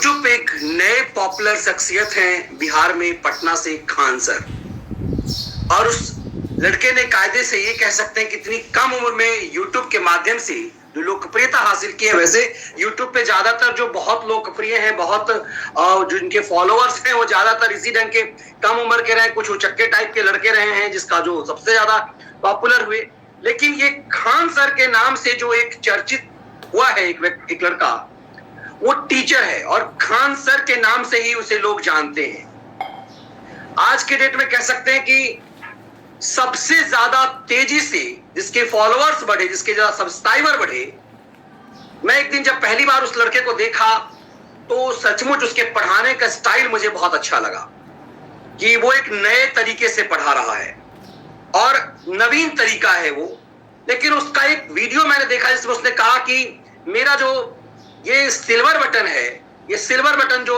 YouTube पे एक नए पॉपुलर शख्सियत हैं बिहार में, पटना से खान सर। और उस लड़के ने कायदे से ये कह सकते हैं कि इतनी कम उम्र में यूट्यूब के माध्यम से जो लोकप्रियता हासिल की है। वैसे यूट्यूब पे ज्यादातर जो बहुत लोकप्रिय हैं, बहुत जो इनके फॉलोअर्स हैं, वो ज्यादातर इसी ढंग के कम उम्र के रहे, कुछ उचक्के टाइप के लड़के रहे हैं, जिसका जो सबसे ज्यादा पॉपुलर हुए। लेकिन ये खान सर के नाम से जो एक चर्चित हुआ है एक लड़का, वो टीचर है और खान सर के नाम से ही उसे लोग जानते हैं। आज के डेट में कह सकते हैं कि सबसे ज्यादा तेजी से जिसके फॉलोअर्स बढ़े, जिसके ज्यादा सब्सक्राइबर बढ़े। मैं एक दिन जब पहली बार उस लड़के को देखा तो सचमुच उसके पढ़ाने का स्टाइल मुझे बहुत अच्छा लगा कि वो एक नए तरीके से पढ़ा रहा है और नवीन तरीका है वो। लेकिन उसका एक वीडियो मैंने देखा जिसमें उसने कहा कि मेरा जो ये सिल्वर बटन है, ये सिल्वर बटन जो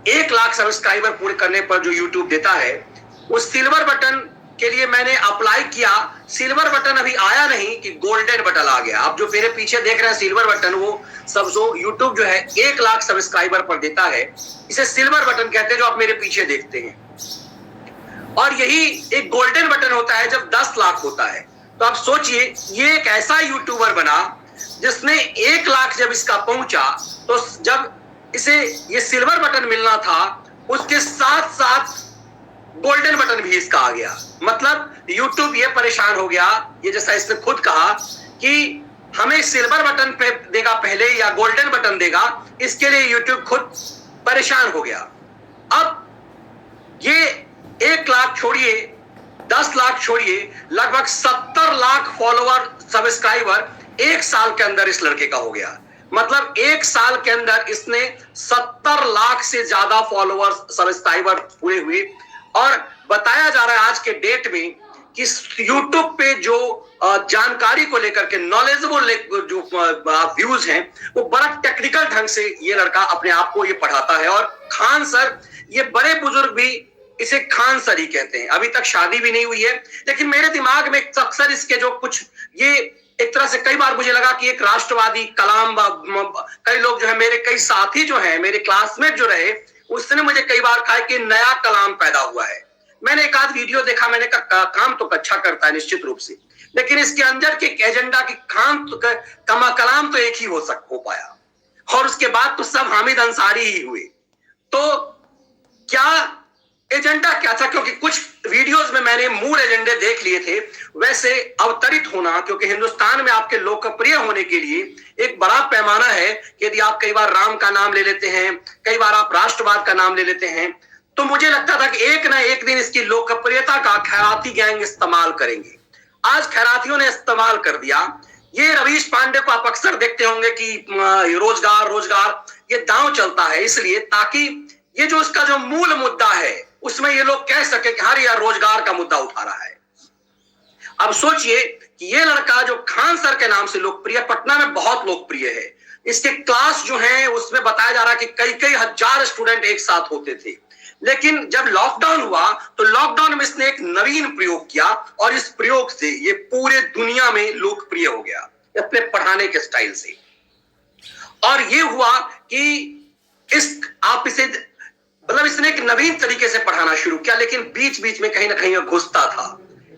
1 लाख सब्सक्राइबर पूरे करने पर जो यूट्यूब देता है, उस सिल्वर बटन के लिए मैंने अप्लाई किया। सिल्वर बटन अभी आया नहीं कि गोल्डन बटन आ गया। आप जो मेरे पीछे देख रहे हैं सिल्वर बटन, वो सब जो यूट्यूब जो है 1 लाख सब्सक्राइबर पर देता है, इसे सिल्वर बटन कहते हैं, जो आप मेरे पीछे देखते हैं। और यही एक गोल्डन बटन होता है जब 10 लाख होता है। तो आप सोचिए, ये एक ऐसा यूट्यूबर बना जिसने 1 लाख जब इसका पहुंचा, तो जब इसे ये सिल्वर बटन मिलना था, उसके साथ साथ गोल्डन बटन भी इसका आ गया। मतलब यूट्यूब ये परेशान हो गया, ये जैसा इसने खुद कहा कि हमें सिल्वर बटन पे देगा पहले या गोल्डन बटन देगा, इसके लिए यूट्यूब खुद परेशान हो गया। अब ये 1 लाख छोड़िए, 10 लाख छोड़िए, लगभग 70 लाख फॉलोअर सब्सक्राइबर 1 साल के अंदर इस लड़के का हो गया। मतलब 1 साल के अंदर इसने 70 लाख से ज्यादा फॉलोअर्स सब्सक्राइबर पूरे हुए। और बताया जा रहा है आज के डेट में कि यूट्यूब पे जो जानकारी को लेकर के नॉलेजेबल जो व्यूज हैं, वो बड़ा टेक्निकल ढंग से ये लड़का अपने आप को ये पढ़ाता है। और खान सर, ये बड़े बुजुर्ग भी इसे खान सर ही कहते हैं। अभी तक शादी भी नहीं हुई है, लेकिन मेरे दिमाग में अक्सर इसके जो कुछ, ये एक तरह से कई बार मुझे लगा कि एक राष्ट्रवादी कलाम, कई लोग जो है, मेरे कई साथी जो है, मेरे क्लासमेट जो रहे, उसने मुझे कई बार कहा कि नया कलाम पैदा हुआ है। मैंने एक आध वीडियो देखा, मैंने कहा काम तो अच्छा करता है निश्चित रूप से, लेकिन इसके अंदर के एजेंडा की कलाम तो एक ही हो पाया। और उसके बाद तो सब हामिद अंसारी ही हुए। तो क्या एजेंडा क्या था? क्योंकि कुछ वीडियोस में मैंने मूल एजेंडे देख लिए थे। वैसे अवतरित होना, क्योंकि हिंदुस्तान में आपके लोकप्रिय होने के लिए एक बड़ा पैमाना है कि यदि आप कई बार राम का नाम ले लेते हैं, कई बार आप राष्ट्रवाद का नाम ले लेते हैं, तो मुझे लगता था कि एक ना एक दिन इसकी लोकप्रियता का खैराती गैंग इस्तेमाल करेंगे। आज खैरातियों ने इस्तेमाल कर दिया। ये रवीश पांडे को आप अक्सर देखते होंगे कि रोजगार ये दांव चलता है, इसलिए ताकि ये जो इसका जो मूल मुद्दा है उसमें ये लोग कह सके कि हाँ यार, रोजगार का मुद्दा उठा रहा है। अब सोचिए कि ये लड़का जो खान सर के नाम से लोकप्रिय, पटना में बहुत लोकप्रिय है। इसके क्लास जो है उसमें बताया जा रहा है कि कई कई हजार स्टूडेंट एक साथ होते थे। लेकिन जब लॉकडाउन हुआ तो लॉकडाउन में इसने एक नवीन प्रयोग किया और इस प्रयोग से ये पूरे दुनिया में लोकप्रिय हो गया अपने पढ़ाने के स्टाइल से। और ये हुआ कि आप इसे, मतलब इसने एक नवीन तरीके से पढ़ाना शुरू किया, लेकिन बीच बीच में कहीं ना कहीं घुसता था।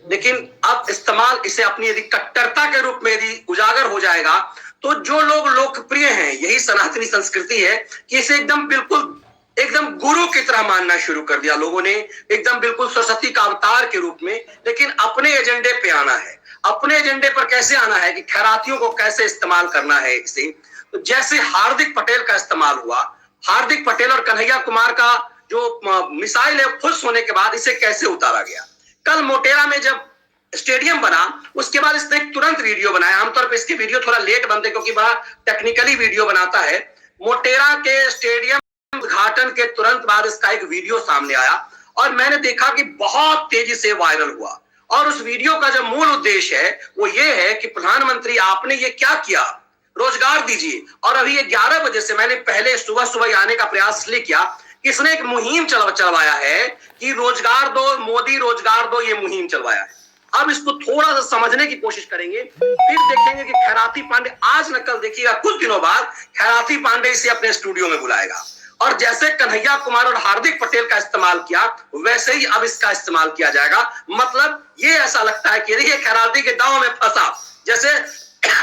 लेकिन अब इस्तेमाल इसे अपनी यदि कट्टरता के रूप में यदि उजागर हो जाएगा, तो जो लोग लोकप्रिय हैं, यही सनातनी संस्कृति है कि इसे एकदम गुरु की तरह मानना शुरू कर दिया लोगों ने, एकदम बिल्कुल सरस्वती का अवतार के रूप में। लेकिन अपने एजेंडे पे आना है। अपने एजेंडे पर कैसे आना है कि खैरातियों को कैसे इस्तेमाल करना है इसे। तो जैसे हार्दिक पटेल का इस्तेमाल हुआ, हार्दिक पटेल और कन्हैया कुमार का जो मिसाइल है, खुश होने के बाद इसे कैसे उतारा गया। कल मोटेरा में जब स्टेडियम बना, उसके बाद इसने तुरंत वीडियो बनाया। आमतौर पर इसके वीडियो थोड़ा लेट बनते क्योंकि बड़ा टेक्निकली वीडियो बनाता है। मोटेरा के स्टेडियम उद्घाटन के तुरंत बाद इसका एक वीडियो सामने आया और मैंने देखा कि बहुत तेजी से वायरल हुआ। और उस वीडियो का जो मूल उद्देश्य है वो ये है कि प्रधानमंत्री आपने ये क्या किया, रोजगार दीजिए। और अभी ये 11 बजे से, मैंने पहले सुबह आने का प्रयास इसलिए किया कि इसने एक मुहिम चलवाया है कि रोजगार दो मोदी, रोजगार दो, ये मुहिम चलवाया है। अब इसको थोड़ा सा समझने की कोशिश करेंगे, फिर देखेंगे कि खैराती पांडे आज न कल देखिएगा कुछ दिनों बाद खैराती पांडे इसे अपने स्टूडियो में बुलाएगा और जैसे कन्हैया कुमार और हार्दिक पटेल का इस्तेमाल किया वैसे ही अब इसका इस्तेमाल किया जाएगा। मतलब ये ऐसा लगता है कि ये खैराती के दांव में फंसा, जैसे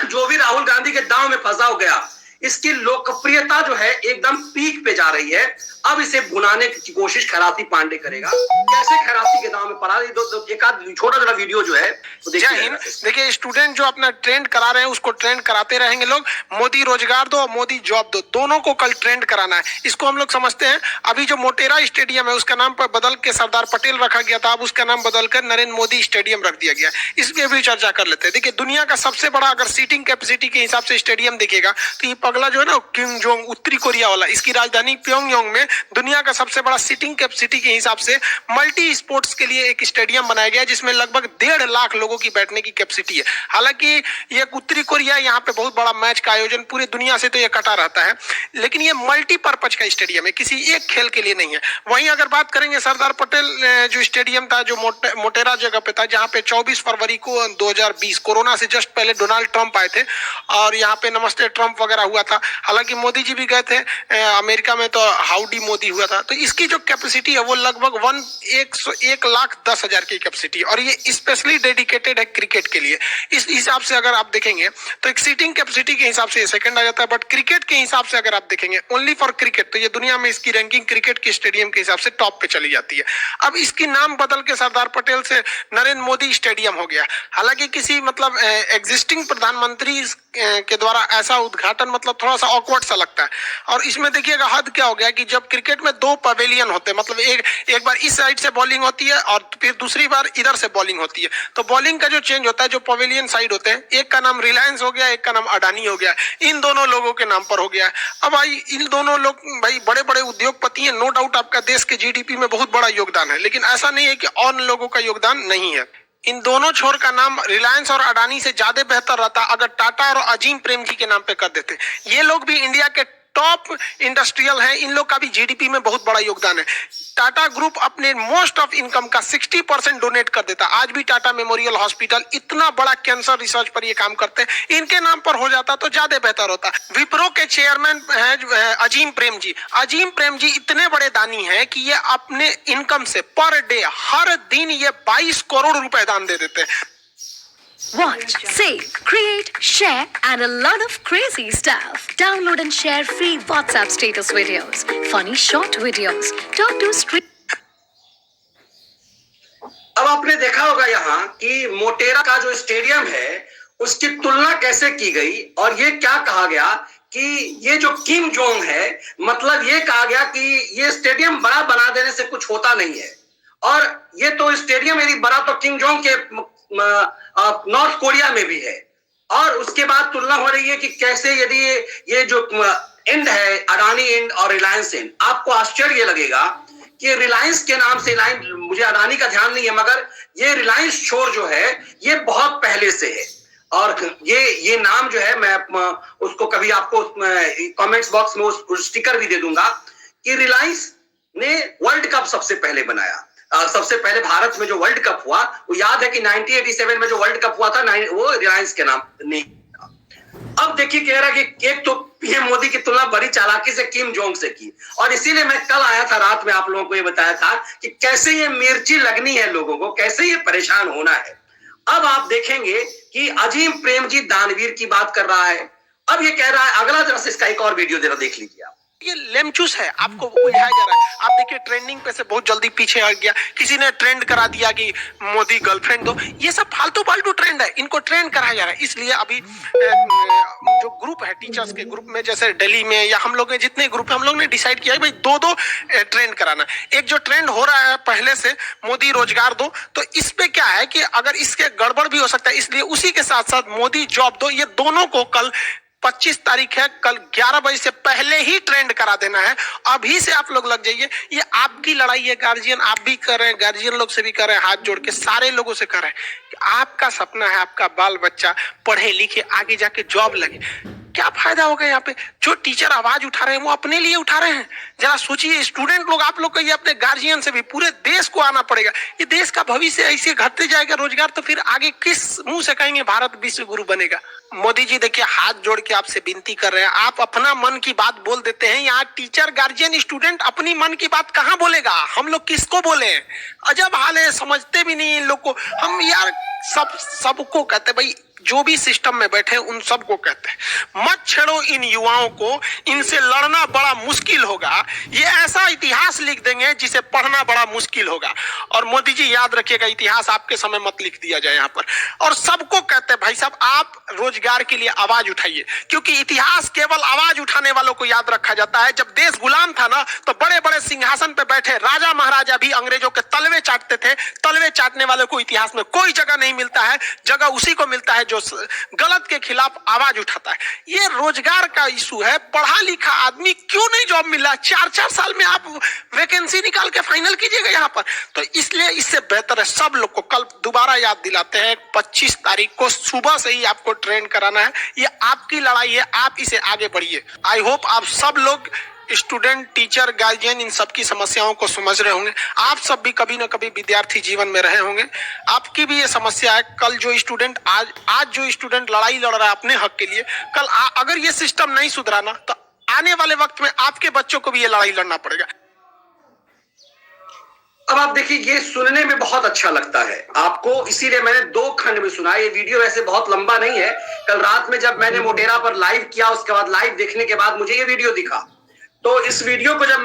जो भी राहुल गांधी के दांव में फंसा हो गया। इसकी लोकप्रियता जो है एकदम पीक पे जा रही है। अब इसे भुनाने की कोशिश खैराती पांडे करेगा। कैसे खैराती के दांव में पड़ा, एक आध छोटा छोटा वीडियो जो है तो देखिए स्टूडेंट जो अपना ट्रेंड करा रहे हैं उसको ट्रेंड कराते रहेंगे लोग। मोदी रोजगार दो, मोदी जॉब दो, दोनों को कल ट्रेंड कराना है, इसको हम लोग समझते हैं। अभी जो मोटेरा स्टेडियम है उसका नाम पर बदल के सरदार पटेल रखा गया था, अब उसका नाम बदल कर नरेंद्र मोदी स्टेडियम रख दिया गया। इस पे भी चर्चा कर लेते हैं। देखिए दुनिया का सबसे बड़ा अगर सीटिंग कैपेसिटी के हिसाब से स्टेडियम देखेगा तो ये पगला जो है ना किम जोंग उत्तरी कोरिया वाला, इसकी राजधानी प्योंगयांग में दुनिया का सबसे बड़ा सीटिंग कैपेसिटी के हिसाब से मल्टी स्पोर्ट्स के लिए एक स्टेडियम बनाया गया जिसमें लगभग 1.5 लाख लोगों की बैठने की कैपेसिटी है। हालांकि ये उत्तरी कोरिया यहाँ पे बहुत बड़ा मैच का आयोजन पूरी दुनिया से तो ये कटा रहता है, लेकिन ये मल्टीपर्पज का स्टेडियम है, किसी एक खेल के लिए नहीं है। वहीं अगर बात करेंगे सरदार पटेल जो स्टेडियम था जो मोटेरा जगह पे था, जहाँ पे 24 फरवरी को 2020 कोरोना से जस्ट पहले डोनाल्ड ट्रंप आए थे और यहाँ पे नमस्ते ट्रंप वगैरह हुआ था। हालांकि मोदी जी भी गए थे अमेरिका में, तो हाउडी मोदी हुआ था। तो इसकी जो कैपेसिटी है वो लगभग 1,10,000 की कैपेसिटी और ये स्पेशली डेडिकेटेड है क्रिकेट के लिए। इस हिसाब से अगर आप देखेंगे तो एक सीटिंग कैपेसिटी के हिसाब से ये सेकंड आ जाता है, बट क्रिकेट के हिसाब से अगर आप देखेंगे ओनली फॉर क्रिकेट तो ये दुनिया में इसकी रैंकिंग क्रिकेट के स्टेडियम के हिसाब से टॉप पे चली जाती है। अब इसकी नाम बदल के सरदार पटेल से नरेंद्र मोदी स्टेडियम हो गया। हालांकि किसी मतलब एग्जिस्टिंग प्रधानमंत्री के द्वारा ऐसा उद्घाटन मतलब थोड़ा सा ऑकवर्ड सा लगता है। और इसमें देखिएगा हद क्या हो गया कि जब क्रिकेट में 2 पवेलियन होते हैं, मतलब एक बार इस साइड से बॉलिंग होती है और फिर दूसरी बार इधर से बॉलिंग होती है, तो बॉलिंग का जो चेंज होता है जो पवेलियन साइड होते हैं, एक का नाम रिलायंस हो गया, एक का नाम अडानी हो गया, इन दोनों लोगों के नाम पर हो गया। अब भाई इन दोनों लोग भाई बड़े बड़े उद्योगपति हैं, नो डाउट आपका देश के जीडीपी में बहुत बड़ा योगदान है, लेकिन ऐसा नहीं है कि और लोगों का योगदान नहीं है। इन दोनों छोर का नाम रिलायंस और अडानी से ज्यादा बेहतर रहता अगर टाटा और अजीम प्रेम जी के नाम पे कर देते। ये लोग भी इंडिया के टॉप इंडस्ट्रियल हैं, इन लोग का भी जीडीपी में बहुत बड़ा योगदान है। टाटा ग्रुप अपने मोस्ट ऑफ इनकम का 60% डोनेट कर देता। आज भी टाटा मेमोरियल हॉस्पिटल इतना बड़ा कैंसर रिसर्च पर ये काम करते हैं, इनके नाम पर हो जाता तो ज्यादा बेहतर होता। विप्रो के चेयरमैन है अजीम प्रेम जी। अजीम प्रेम जी इतने बड़े दानी हैं कि ये अपने इनकम से पर डे हर दिन ये 22 करोड़ रुपए दान दे देते हैं। Watch, save, create, share, and a lot of crazy stuff. Download and share free WhatsApp status videos, funny short videos, talk to street. अब आपने देखा होगा यहाँ कि मोटेरा का जो स्टेडियम है उसकी तुलना कैसे की गई और ये क्या कहा गया कि ये जो किम जोंग है, मतलब ये कहा गया कि ये स्टेडियम बड़ा बना देने से कुछ होता नहीं है और ये तो स्टेडियम यदि बड़ा तो किम जोंग के नॉर्थ कोरिया में भी है। और उसके बाद तुलना हो रही है कि कैसे यदि ये जो इंड है अडानी इंड और रिलायंस इंड, आपको आश्चर्य लगेगा कि रिलायंस के नाम से मुझे अडानी का ध्यान नहीं है मगर ये रिलायंस शोर जो है ये बहुत पहले से है और ये नाम जो है मैं उसको कभी आपको कमेंट्स बॉक्स में उस स्टिकर भी दे दूंगा कि रिलायंस ने वर्ल्ड कप सबसे पहले बनाया। सबसे पहले भारत में जो वर्ल्ड कप हुआ वो याद है कि 1987 में जो वर्ल्ड कप हुआ था वो रिलायंस के नाम नहीं था। अब देखिए कह रहा कि एक तो पीएम मोदी की तुलना बड़ी चालाकी से किम जोंग से की और इसीलिए मैं कल आया था रात में आप लोगों को ये बताया था कि कैसे ये मिर्ची लगनी है लोगों को, कैसे ये परेशान होना है। अब आप देखेंगे कि अजीम प्रेम जी दानवीर की बात कर रहा है। अब ये कह रहा है अगला जरा से इसका एक और वीडियो जरा देख लीजिए आप। ये लेमचूस है, आपको बुझाया जा रहा है। आप देखिए ट्रेंडिंग पे से बहुत जल्दी पीछे हट गया, किसी ने ट्रेंड करा दिया कि मोदी गर्लफ्रेंड दो। ये सब फालतू ट्रेंड है, इनको ट्रेंड कराया जा रहा है। इसलिए अभी जो ग्रुप है टीचर्स के ग्रुप में जैसे दिल्ली में या हम लोग जितने ग्रुप है हम लोग ने डिसाइड किया है भाई 2-2 ट्रेंड कराना। एक जो ट्रेंड हो रहा है पहले से मोदी रोजगार दो, तो इस पे क्या है कि अगर इसके गड़बड़ भी हो सकता है, इसलिए उसी के साथ साथ मोदी जॉब दो, ये दोनों को कल 25 तारीख है, कल 11 बजे से पहले ही ट्रेंड करा देना है। अभी से आप लोग लग जाइए, ये आपकी लड़ाई है गार्जियन, आप भी कर रहे हैं, गार्जियन लोग से भी कर रहे हैं, हाथ जोड़ के सारे लोगों से कर रहे हैं। आपका सपना है आपका बाल बच्चा पढ़े लिखे आगे जाके जॉब लगे। क्या फायदा होगा यहाँ पे? जो टीचर आवाज उठा रहे हैं वो अपने लिए उठा रहे हैं। जरा सोचिए स्टूडेंट लोग, आप लोग को ये अपने गार्जियन से भी, पूरे देश को आना पड़ेगा। ये देश का भविष्य ऐसे घटते जाएगा रोजगार, तो फिर आगे किस मुंह से कहेंगे भारत विश्व गुरु बनेगा? मोदी जी देखिए, हाथ जोड़ के आपसे विनती कर रहे हैं, आप अपना मन की बात बोल देते हैं। यहाँ टीचर, गार्जियन, स्टूडेंट अपनी मन की बात कहाँ बोलेगा? हम लोग किसको बोले? अजब हाल है, समझते भी नहीं इन लोग को। हम यार सबको कहते भाई, जो भी सिस्टम में बैठे उन सबको कहते हैं मत छेड़ो इन युवाओं को, इनसे लड़ना बड़ा मुश्किल होगा। ये ऐसा इतिहास लिख देंगे जिसे पढ़ना बड़ा मुश्किल होगा। और मोदी जी याद रखिएगा, इतिहास आपके समय मत लिख दिया जाए यहाँ पर। और सबको कहते हैं भाई साहब, आप रोजगार के लिए आवाज उठाइए, क्योंकि इतिहास केवल आवाज उठाने वालों को याद रखा जाता है। जब देश गुलाम था ना, तो बड़े बड़े सिंहासन पे बैठे राजा महाराजा भी अंग्रेजों के तलवे चाटते थे। तलवे चाटने वाले को इतिहास में कोई जगह नहीं मिलता है, जगह उसी को मिलता है जो गलत के खिलाफ आवाज उठाता है। ये रोजगार का इशू है। पढ़ा लिखा आदमी क्यों नहीं जॉब मिल रहा? 4-4 साल में आप वैकेंसी निकाल के फाइनल कीजिएगा यहाँ पर। तो इसलिए इससे बेहतर है सब लोग को कल दोबारा याद दिलाते हैं, 25 तारीख को सुबह से ही आपको ट्रेन कराना है। ये आपकी लड़ाई है, आप इसे आगे बढ़िए। आई होप आप सब लोग, स्टूडेंट, टीचर, गार्जियन, इन सब की समस्याओं को समझ रहे होंगे। आप सब भी कभी ना कभी विद्यार्थी जीवन में रहे होंगे, आपकी भी ये समस्या है। कल जो स्टूडेंट आज जो स्टूडेंट लड़ाई लड़ रहा है अपने हक के लिए, कल अगर ये सिस्टम नहीं सुधरा ना, तो आने वाले वक्त में आपके बच्चों को भी ये लड़ाई लड़ना पड़ेगा। अब आप देखिए, ये सुनने में बहुत अच्छा लगता है आपको, इसीलिए मैंने 2 खंड में सुना। ये वीडियो वैसे बहुत लंबा नहीं है। कल रात में जब मैंने मोटेरा पर लाइव किया, उसके बाद लाइव देखने के बाद मुझे ये वीडियो दिखा। तो इस वीडियो को जब